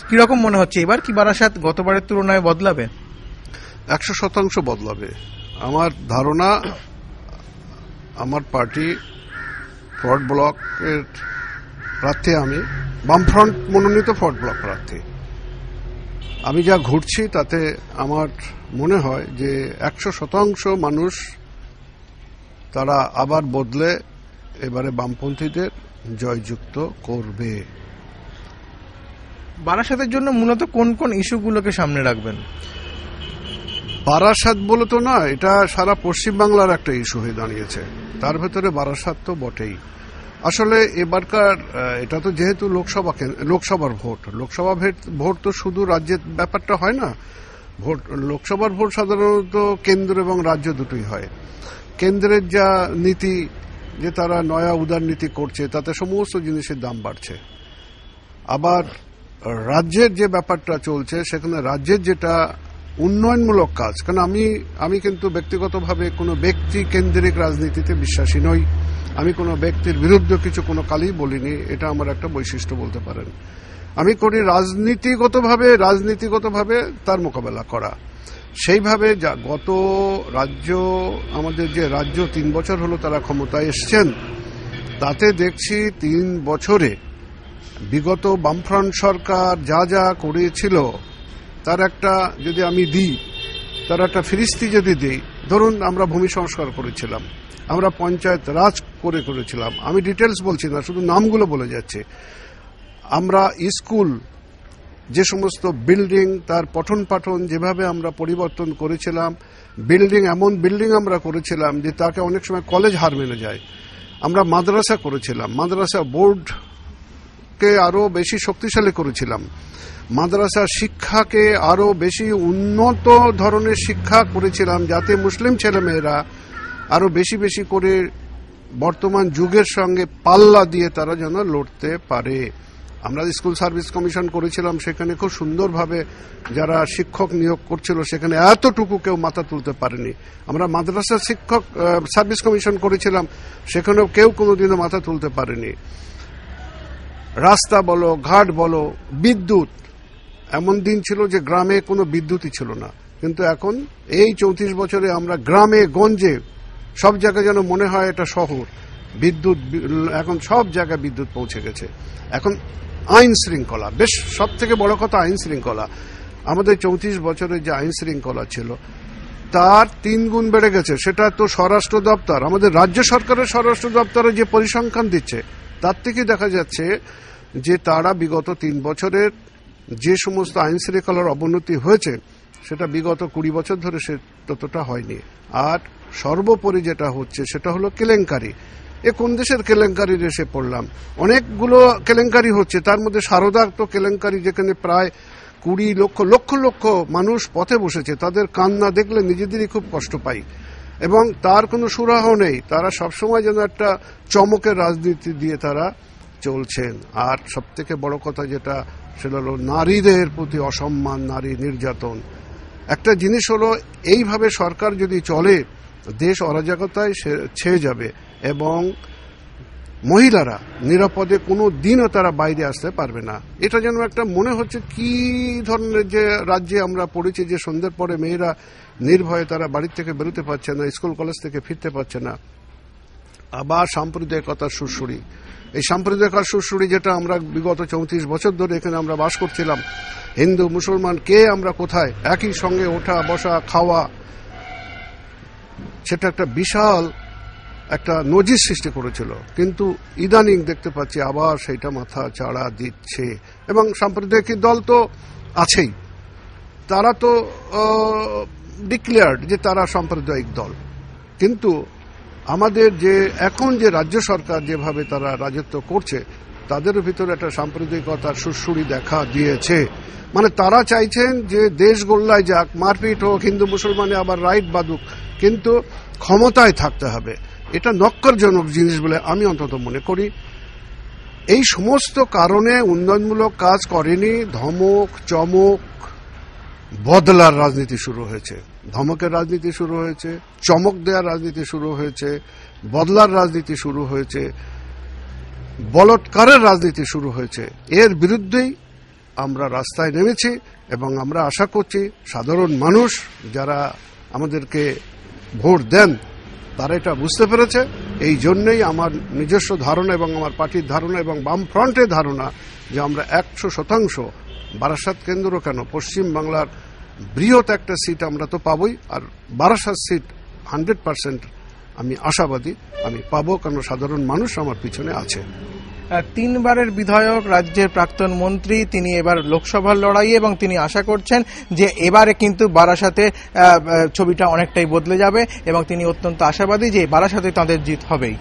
কিরকম মনে হচ্ছে এবার কি বারাসাত গতবারের তুলনায় বদলাবে? 100% বদলাবে। আমার ধারণা, আমার পার্টি ফরওয়ার্ড ব্লকের প্রার্থী, আমি বামফ্রন্ট মনোনীত ফরওয়ার্ড ব্লক প্রার্থী। আমি যা ঘুরছি তাতে আমার মনে হয় যে 100% মানুষ তারা আবার বদলে এবারে বামপন্থীদের জয়যুক্ত করবে। বারাসাতের জন্য মূলত কোন কোন ইস্যুগুলোকে সামনে রাখবেন? বারাসাত বলে তো না, এটা সারা পশ্চিমবাংলার একটা ইস্যু হয়ে দাঁড়িয়েছে, তার ভেতরে বারাসাত তো বটেই। আসলে এবারকার এটা তো যেহেতু লোকসভার ভোট, লোকসভা ভোট তো শুধু রাজ্যের ব্যাপারটা হয় না। ভোট, লোকসভার ভোট সাধারণত কেন্দ্র এবং রাজ্য দুটোই হয়। কেন্দ্রের যা নীতি, যে তারা নয়া উদার নীতি করছে, তাতে সমস্ত জিনিসের দাম বাড়ছে। আবার রাজ্যের যে ব্যাপারটা চলছে, সেখানে রাজ্যের যেটা উন্নয়নমূলক কাজ, কারণ আমি কিন্তু ব্যক্তিগতভাবে কোনো ব্যক্তি কেন্দ্রিক রাজনীতিতে বিশ্বাসী নই। আমি কোনো ব্যক্তির বিরুদ্ধে কিছু কোনো কালই বলিনি, এটা আমার একটা বৈশিষ্ট্য বলতে পারেন। আমি করি রাজনীতিগতভাবে তার মোকাবেলা করা। সেইভাবে গত আমাদের যে রাজ্য 3 বছর হলো তারা ক্ষমতায় এসছেন, তাতে দেখছি 3 বছরে বিগত বামফ্রন্ট সরকার যা যা করেছিল তার একটা, যদি আমি দিই, তার একটা ফিরিস্তি যদি দিই, ধরুন আমরা ভূমি সংস্কার করেছিলাম, আমরা পঞ্চায়েত রাজ করেছিলাম, আমি ডিটেলস বলছি না, শুধু নামগুলো বলে যাচ্ছে। আমরা স্কুল, যে সমস্ত বিল্ডিং, তার পঠন পাঠন যেভাবে আমরা পরিবর্তন করেছিলাম, এমন বিল্ডিং আমরা করেছিলাম যে তাকে অনেক সময় কলেজ হার মেনে যায়। আমরা মাদ্রাসা করেছিলাম, মাদ্রাসা বোর্ডকে আরো বেশি শক্তিশালী করেছিলাম, মাদ্রাসা শিক্ষাকে আরো বেশি উন্নত ধরনের শিক্ষা করেছিলাম, যাতে মুসলিম ছেলেমেয়েরা আরো বেশি বেশি করে বর্তমান যুগের সঙ্গে পাল্লা দিয়ে তারা যেন লড়তে পারে। আমরা স্কুল সার্ভিস কমিশন করেছিলাম, সেখানে খুব সুন্দরভাবে যারা শিক্ষক নিয়োগ করছিল সেখানে এতটুকু কেউ মাথা তুলতে পারেনি। আমরা মাদ্রাসা শিক্ষক সার্ভিস কমিশন করেছিলাম, সেখানেও কেউ কোনোদিনও মাথা তুলতে পারেনি। রাস্তা বলো, ঘাট বলো, বিদ্যুৎ, এমন দিন ছিল যে গ্রামে কোনো বিদ্যুৎই ছিল না, কিন্তু এখন এই 34 বছরে আমরা গ্রামে গঞ্জে সব জায়গায় যেন মনে হয় এটা শহর। বিদ্যুৎ, এখন সব জায়গায় বিদ্যুৎ পৌঁছে গেছে। এখন আইন শৃঙ্খলা, বেশ সব থেকে বড় কথা আইন শৃঙ্খলা। আমাদের 34 বছরের যে আইন শৃঙ্খলা ছিল তার 3 গুণ বেড়ে গেছে। সেটা তো স্বরাষ্ট্র দপ্তর, আমাদের রাজ্য সরকারের স্বরাষ্ট্র দপ্তরে যে পরিসংখ্যান দিচ্ছে তার থেকে দেখা যাচ্ছে যে তারা বিগত 3 বছরের যে সমস্ত আইন শৃঙ্খলার অবনতি হয়েছে সেটা বিগত 20 বছর ধরে সে ততটা হয়নি। আর সর্বোপরি যেটা হচ্ছে সেটা হলো কেলেঙ্কারি। এ কোন দেশের কেলেঙ্কারির এসে পড়লাম? অনেকগুলো কেলেঙ্কারি হচ্ছে, তার মধ্যে সারদা তো কেলেঙ্কারি, যেখানে প্রায় 20 লক্ষ মানুষ পথে বসেছে, তাদের কান্না দেখলে নিজেদেরই খুব কষ্ট পাই, এবং তার কোনো সুরাহ নেই। তারা সবসময় যেন একটা চমকের রাজনীতি দিয়ে তারা চলছেন। আর সব থেকে বড় কথা যেটা, সেটা হলো নারীদের প্রতি অসম্মান, নারী নির্যাতন। একটা জিনিস হলো, এইভাবে সরকার যদি চলে দেশ অরাজকতায় ছেয়ে যাবে এবং মহিলারা নিরাপদে কোনো দিনও তারা বাইরে আসতে পারবে না। এটা যেন একটা মনে হচ্ছে কি ধরনের যে রাজ্যে আমরা পড়েছি, যে সন্ধ্যের পরে মেয়েরা নির্ভয়ে তারা বাড়ির থেকে বেরোতে পারছে না, স্কুল কলেজ থেকে ফিরতে পারছে না। আবার সাম্প্রদায়িকতার সুরসুরি, এই সাম্প্রদায়িকতার সুরসুরি যেটা আমরা বিগত 34 বছর ধরে এখানে আমরা বাস করছিলাম, হিন্দু মুসলমান কে আমরা কোথায়, একই সঙ্গে ওঠা বসা খাওয়া, সেটা একটা বিশাল একটা নজির সৃষ্টি করেছিল। কিন্তু ইদানিং দেখতে পাচ্ছি আবার সেইটা মাথা চাড়া দিচ্ছে, এবং সাম্প্রদায়িক দল তো আছেই, তারা তো ডিক্লেয়ার্ড যে তারা সাম্প্রদায়িক দল। কিন্তু আমাদের যে এখন যে রাজ্য সরকার যেভাবে তারা রাজত্ব করছে, তাদের ভিতরে একটা সাম্প্রদায়িকতার সুরসুরি দেখা দিয়েছে। মানে তারা চাইছেন যে দেশ গোল্লায় যাক, মারপিট হোক, হিন্দু মুসলমানে আবার রাইট বাদুক, কিন্তু ক্ষমতায় থাকতে হবে। এটা নক্করজনক জিনিস বলে আমি অন্তত মনে করি। এই সমস্ত কারণে উন্নয়নমূলক কাজ করেনি, ধমক চমক বদলার রাজনীতি শুরু হয়েছে, ধমকের রাজনীতি শুরু হয়েছে, চমক দেওয়ার রাজনীতি শুরু হয়েছে, বদলার রাজনীতি শুরু হয়েছে, বলৎকারের রাজনীতি শুরু হয়েছে। এর বিরুদ্ধেই আমরা রাস্তায় নেমেছি এবং আমরা আশা করছি সাধারণ মানুষ যারা আমাদেরকে ভোট দেন তারা এটা বুঝতে পেরেছে। এই জন্যই আমার নিজস্ব ধারণা এবং আমার পার্টির ধারণা এবং বামফ্রন্টের ধারণা যে আমরা 100% বারাসাত কেন্দ্র কেন পশ্চিম বাংলার বৃহৎ একটা সিট আমরা তো পাবই, আর বারাসাত সিট 100% আমি আশাবাদী আমি পাবো, কারণ সাধারণ মানুষ আমার পিছনে আছে। 3 বারের বিধায়ক, রাজ্যের প্রাক্তন মন্ত্রী, তিনি এবার লোকসভার লড়াই এবং তিনি আশা করছেন যে এবারে কিন্তু বারাসাতে ছবিটা অনেকটাই বদলে যাবে এবং তিনি অত্যন্ত আশাবাদী যে বারাসাতে তাঁদের জিত হবেই।